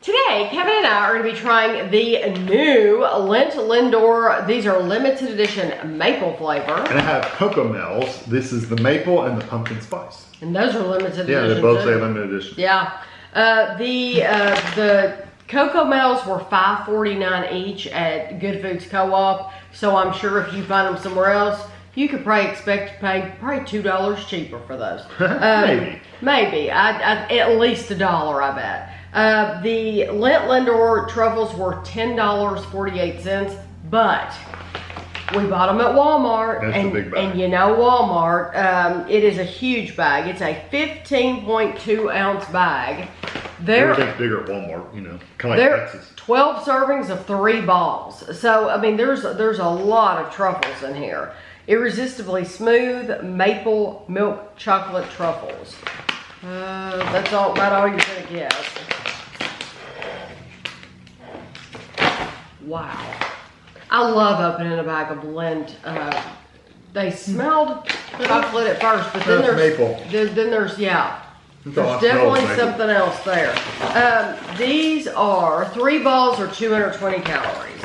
Today, Kevin and I are going to be trying the new Lindt Lindor. These are limited edition maple flavor. And I have Cocomels. This is the maple and the pumpkin spice. And those are limited edition. Yeah, they both say limited edition. Yeah. The Cocomels were $5.49 each at Good Foods Co-op. So I'm sure if you find them somewhere else, you could probably expect to pay probably $2 cheaper for those. Maybe. At least $1, I bet. The Lindt Lindor truffles were $10.48, but we bought them at Walmart. That's a big bag. And you know Walmart, it is a huge bag. It's a 15.2 ounce bag. They're bigger at Walmart, you know, kind of like Texas. 12 servings of 3 balls. So, I mean, there's a lot of truffles in here. Irresistibly smooth maple milk chocolate truffles. That's about all you're gonna get. Wow. I love opening a bag of Lindt. They smelled chocolate at first, but then there's maple. Then there's there's definitely something else there. These are 3 balls or 220 calories.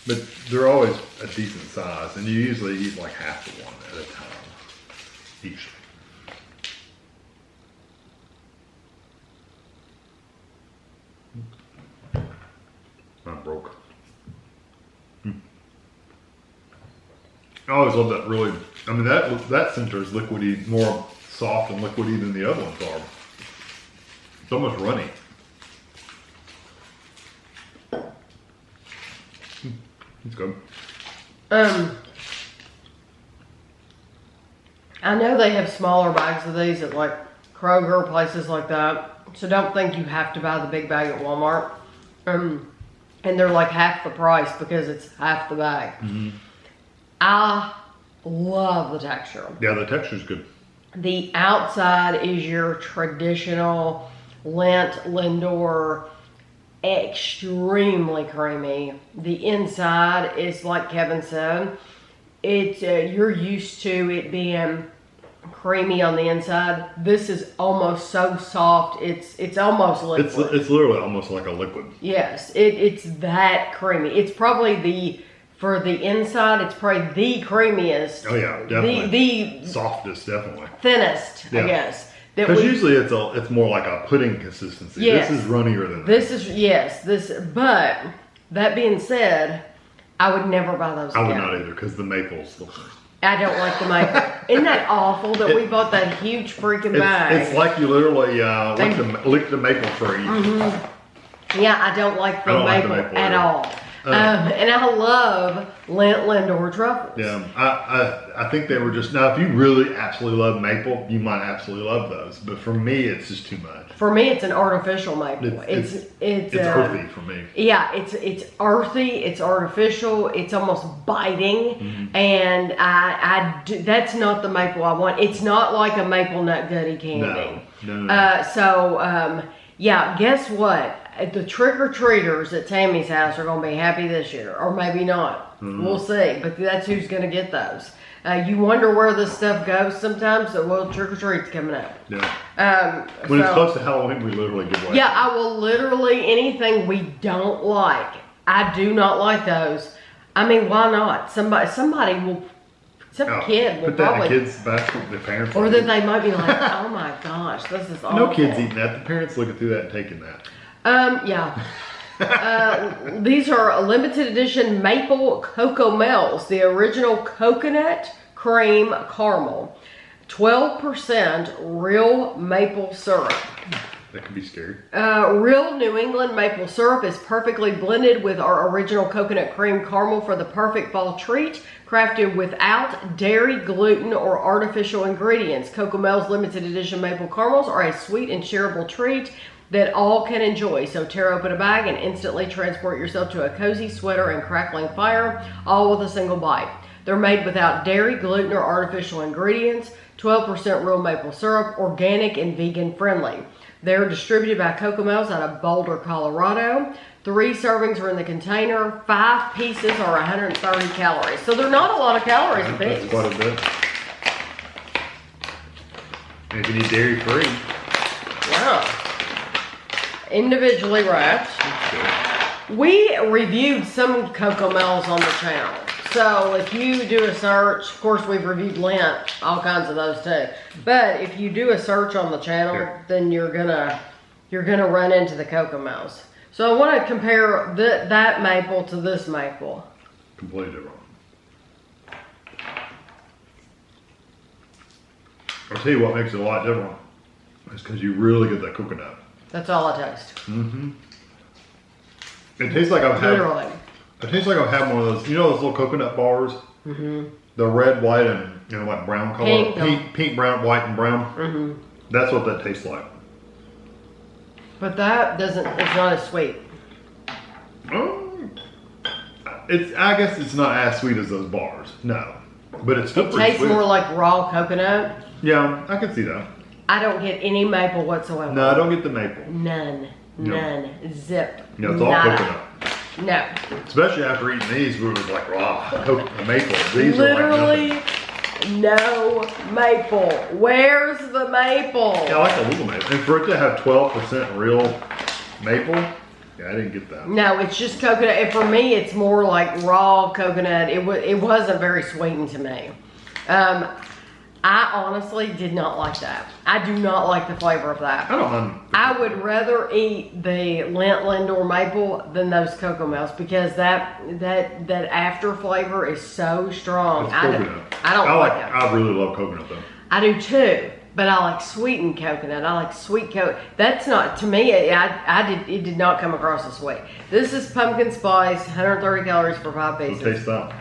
But they're always a decent size, and you usually eat like half of one at a time, each. I'm broke. I always love that really, I mean that center is liquidy, more soft and liquidy than the other ones are. It's almost runny. It's good. I know they have smaller bags of these at like Kroger, places like that. So don't think you have to buy the big bag at Walmart. And they're like half the price because it's half the bag. Mm-hmm. I love the texture. Yeah, the texture's good. The outside is your traditional Lindt Lindor, extremely creamy. The inside is, like Kevin said, it's you're used to it being creamy on the inside. This is almost so soft. It's almost liquid. It's literally almost like a liquid. Yes, it's that creamy. It's probably for the inside, it's probably the creamiest. Oh yeah, definitely. The softest, definitely. Thinnest, yeah. I guess. Because usually it's more like a pudding consistency. Yes. This is runnier than that. But that being said, I would never buy those again. I would not either, because the maples look. I don't like the maple. Isn't that awful that we bought that huge freaking bag? It's like you literally lick the maple tree. Mm-hmm. Yeah, I don't like the maple at all. And I love Lindt Lindor truffles. Yeah, I think they were just, now if you really absolutely love maple, you might absolutely love those. But for me, it's just too much. For me, it's an artificial maple. It's earthy for me. Yeah, it's earthy. It's artificial. It's almost biting, and that's not the maple I want. It's not like a maple nut gutty candy. No. Yeah. Guess what? The trick-or-treaters at Tammy's house are going to be happy this year, or maybe not. Mm-hmm. We'll see. But that's who's going to get those. You wonder where this stuff goes sometimes. Well, trick-or-treat's coming up. Yeah. When it's close to Halloween, we literally give away. Yeah, I will literally, anything we don't like, I do not like those. I mean, why not? Somebody will, kid will put that probably. in the kids' basket, the parents. Or that they might be like, oh my gosh, this is awful. No kids eating that. The parents looking through that and taking that. Yeah. These are a limited edition maple Cocomels, the original coconut cream caramel, 12% real maple syrup. That could be scary. Real New England maple syrup is perfectly blended with our original coconut cream caramel for the perfect fall treat, crafted without dairy, gluten, or artificial ingredients. Cocomels limited edition maple caramels are a sweet and shareable treat that all can enjoy. So tear open a bag and instantly transport yourself to a cozy sweater and crackling fire, all with a single bite. They're made without dairy, gluten, or artificial ingredients, 12% real maple syrup, organic and vegan friendly. They're distributed by Cocomels out of Boulder, Colorado. 3 servings are in the container. 5 pieces are 130 calories. So they're not a lot of calories a piece. That's quite a bit. And if you need dairy free. Yeah. individually wrapped. We reviewed some Cocomels on the channel. So if you do a search, of course we've reviewed Lindt, all kinds of those too. But if you do a search on the channel, then you're gonna run into the Cocomels. So I want to compare that maple to this maple. Completely different. I'll tell you what makes it a lot different. It's because you really get that coconut. That's all I taste. Mm-hmm. It tastes like I've had. Literally. It tastes like I've had one of those. You know those little coconut bars? Mm-hmm. The red, white, and like brown color. Pink, brown, white, and brown. Mm-hmm. That's what that tastes like. But that doesn't. It's not as sweet. I guess it's not as sweet as those bars. No, but it's still pretty tastes sweet. more like raw coconut. Yeah, I can see that. I don't get any maple whatsoever. No, I don't get the maple. None. Zip. No, it's all coconut. No. Especially after eating these, we was like raw maple. These literally are like no maple. Where's the maple? Yeah, I like a little maple. And for it to have 12% real maple, yeah, I didn't get that. No, it's just coconut. And for me, it's more like raw coconut. It wasn't very sweetened to me. I honestly did not like that. I do not like the flavor of that. I don't mind. I would rather eat the Lindt Lindor maple than those Cocomels because that after flavor is so strong. It's coconut. I don't like it. I really love coconut though. I do too, but I like sweetened coconut. I like sweet coconut. That's not, to me, it did not come across as sweet. This is pumpkin spice, 130 calories for 5 pieces. So taste that.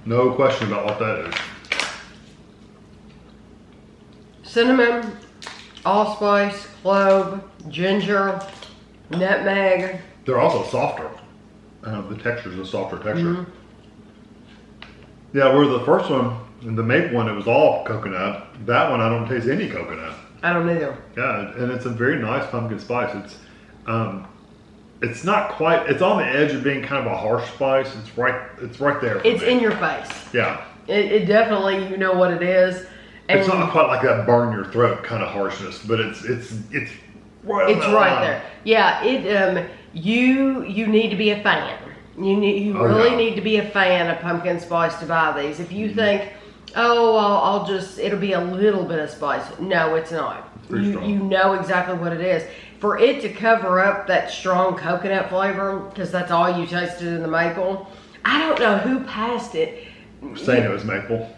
No question about what that is. Cinnamon, allspice, clove, ginger, nutmeg. They're also softer. The texture's a softer texture. Mm-hmm. Yeah, where the first one, the maple one, it was all coconut. That one, I don't taste any coconut. I don't either. Yeah, and it's a very nice pumpkin spice. It's not quite. It's on the edge of being kind of a harsh spice. It's right there. It's in your face. Yeah. It definitely, you know what it is. And it's not quite like that burn your throat kind of harshness, but it's right. It's right there. Yeah. You need to be a fan. You really need to be a fan of pumpkin spice to buy these. If you think, oh, it'll be a little bit of spice. No, it's not. You know exactly what it is. For it to cover up that strong coconut flavor, because that's all you tasted in the maple, I don't know who passed it. Saying it was maple.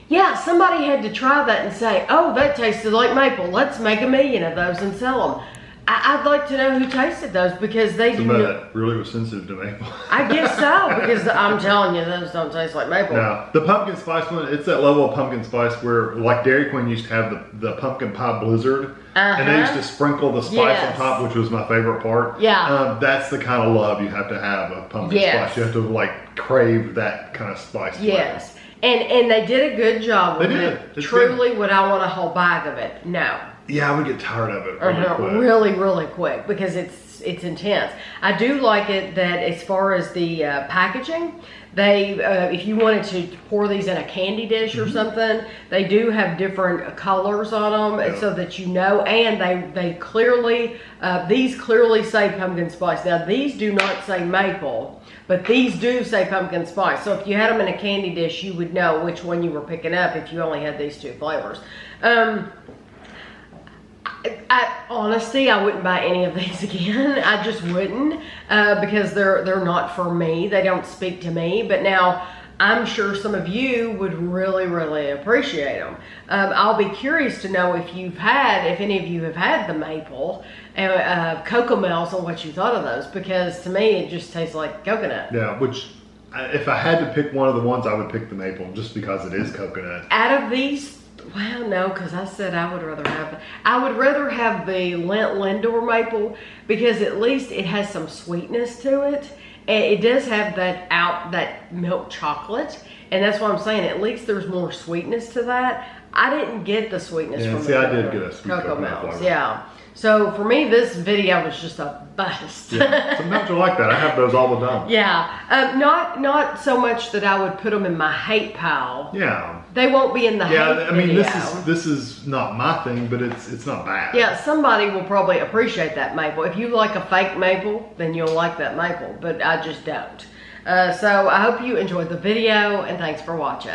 Yeah, somebody had to try that and say, oh, that tasted like maple. Let's make 1 million of those and sell them. I'd like to know who tasted those because they Somebody that really was sensitive to maple. I guess so, because I'm telling you, those don't taste like maple. No, the pumpkin spice one, it's that level of pumpkin spice where, like Dairy Queen used to have the pumpkin pie blizzard, and they used to sprinkle the spice on top, which was my favorite part. Yeah. That's the kind of love you have to have of pumpkin spice. You have to like crave that kind of spice. Yes. And they did a good job with it. It's Truly, good. would I want a whole bag of it? No. Yeah, I would get tired of it really quick because it's intense. I do like it that as far as the packaging, they if you wanted to pour these in a candy dish or something, they do have different colors on them so that you know. And they clearly these clearly say pumpkin spice. Now these do not say maple, but these do say pumpkin spice. So if you had them in a candy dish, you would know which one you were picking up if you only had these two flavors. Honestly, I wouldn't buy any of these again. I just wouldn't because they're not for me. They don't speak to me. But now I'm sure some of you would really appreciate them. I'll be curious to know if any of you have had the maple Cocomels and what you thought of those, because to me it just tastes like coconut. Yeah, which if I had to pick one of the ones, I would pick the maple just because it is coconut. Out of these. Well, no, because I said I would rather have the Lindt Lindor maple because at least it has some sweetness to it. And it does have that milk chocolate. And that's what I'm saying. At least there's more sweetness to that. I didn't get the sweetness Yeah, from see, the I did get a sweet coconut Cocomels. flavor. Yeah. So for me, this video was just a bust. Yeah. Sometimes I like that. I have those all the time. Yeah. Not so much that I would put them in my hate pile. Yeah. They won't be in the hate I mean, video. this is not my thing, but it's not bad. Yeah, somebody will probably appreciate that maple. If you like a fake maple, then you'll like that maple, but I just don't. So I hope you enjoyed the video, and thanks for watching.